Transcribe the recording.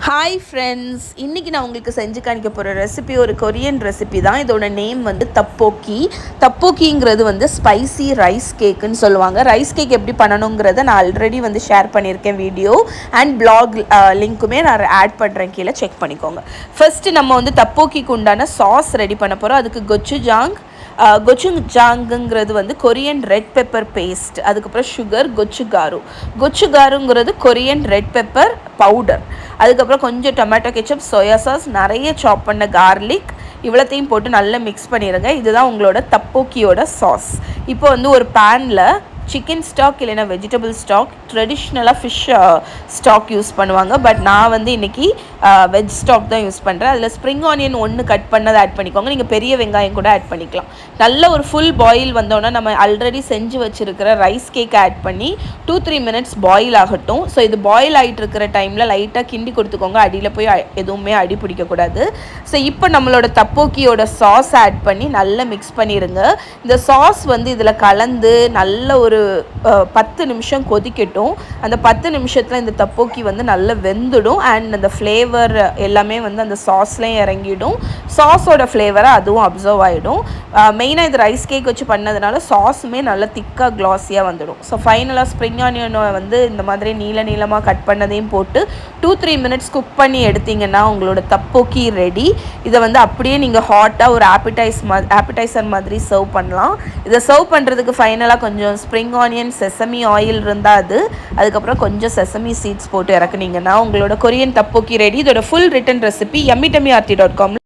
Hi friends, இன்றைக்கி நான் உங்களுக்கு செஞ்சு காணிக்க போகிற ரெசிபி ஒரு கொரியன் ரெசிபி தான். இதோட நேம் வந்து தப்போக்கி. தப்போக்கிங்கிறது வந்து ஸ்பைசி ரைஸ் கேக்குன்னு சொல்லுவாங்க. ரைஸ் கேக் எப்படி பண்ணணுங்கிறத நான் ஆல்ரெடி வந்து ஷேர் பண்ணியிருக்கேன் வீடியோ அண்ட் பிளாக் லிங்க்குமே நான் ஆட் பண்ணுறேன், கீழே செக் பண்ணிக்கோங்க. ஃபஸ்ட்டு நம்ம வந்து தப்போக்கிக்கு உண்டான சாஸ் ரெடி பண்ண போகிறோம். அதுக்கு கொச்சுஜாங்குங்கிறது வந்து கொரியன் ரெட் பெப்பர் பேஸ்ட், அதுக்கப்புறம் சுகர், கொச்சுகாருங்கிறது கொரியன் ரெட் பெப்பர் பவுடர், அதுக்கப்புறம் கொஞ்சம் டொமேட்டோ கெச்சப், சோயா சாஸ், நிறைய சாப் பண்ண கார்லிக், இவ்வளோத்தையும் போட்டு நல்லா மிக்ஸ் பண்ணிடுங்க. இதுதான் உங்களோட தப்போக்கியோட சாஸ். இப்போ வந்து ஒரு பேனில் சிக்கன் ஸ்டாக் இல்லைன்னா வெஜிடபிள் ஸ்டாக், ட்ரெடிஷ்னலாக ஃபிஷ் ஸ்டாக் யூஸ் பண்ணுவாங்க. பட் நான் வந்து இன்றைக்கி வெஜ் ஸ்டாக் தான் யூஸ் பண்ணுறேன். அதில் ஸ்ப்ரிங் ஆனியன் ஒன்று கட் பண்ணதை ஆட் பண்ணிக்கோங்க. நீங்கள் பெரிய வெங்காயம் கூட ஆட் பண்ணிக்கலாம். நல்ல ஒரு ஃபுல் பாயில் வந்தோன்னா நம்ம ஆல்ரெடி செஞ்சு வச்சுருக்கிற ரைஸ் கேக் ஆட் பண்ணி 2-3 மினிட்ஸ் பாயில் ஆகட்டும். ஸோ இது பாயில் ஆகிட்டு இருக்கிற டைமில் லைட்டாக கிண்டி கொடுத்துக்கோங்க, அடியில் போய் எதுவுமே அடி பிடிக்கக்கூடாது. ஸோ இப்போ நம்மளோட தப்போக்கியோட சாஸ் ஆட் பண்ணி நல்லா மிக்ஸ் பண்ணிடுங்க. இந்த சாஸ் வந்து இதில் கலந்து நல்ல ஒரு 10 நிமிஷம் கொதிக்கட்டும். அந்த 10 நிமிஷத்தில் இந்த தப்போக்கி வந்து நல்லா வெந்துடும் அண்ட் அந்த ஃப்ளேவர் எல்லாமே வந்து அந்த சாஸ்லேயும் இறங்கிடும். சாஸோட ஃப்ளேவரை அதுவும் அப்சர்வ் ஆகிடும். மெயினாக இது ரைஸ் கேக் வச்சு பண்ணதுனால சாஸுமே நல்லா திக்காக க்ளாஸியாக வந்துடும். ஸோ ஃபைனலாக ஸ்ப்ரிங் ஆனியனை வந்து இந்த மாதிரி நீளமாக கட் பண்ணதையும் போட்டு 2-3 மினிட்ஸ் குக் பண்ணி எடுத்திங்கன்னா உங்களோட தப்போக்கி ரெடி. இதை வந்து அப்படியே நீங்கள் ஹாட்டாக ஒரு ஆப்பிடைசர் மாதிரி சர்வ் பண்ணலாம். இதை சர்வ் பண்ணுறதுக்கு ஃபைனலாக கொஞ்சம் ஸ்ப்ரிங் ஆனியன், செசமி ஆயில் இருந்தால் அதுக்கப்புறம் கொஞ்சம் செசமி சீட்ஸ் போட்டு இறக்குனீங்கன்னா உங்களோட கொரியன் தப்போக்கி ரெடி. இதோட ஃபுல் ரிட்டன் ரெசிபி yummy.aarthi.com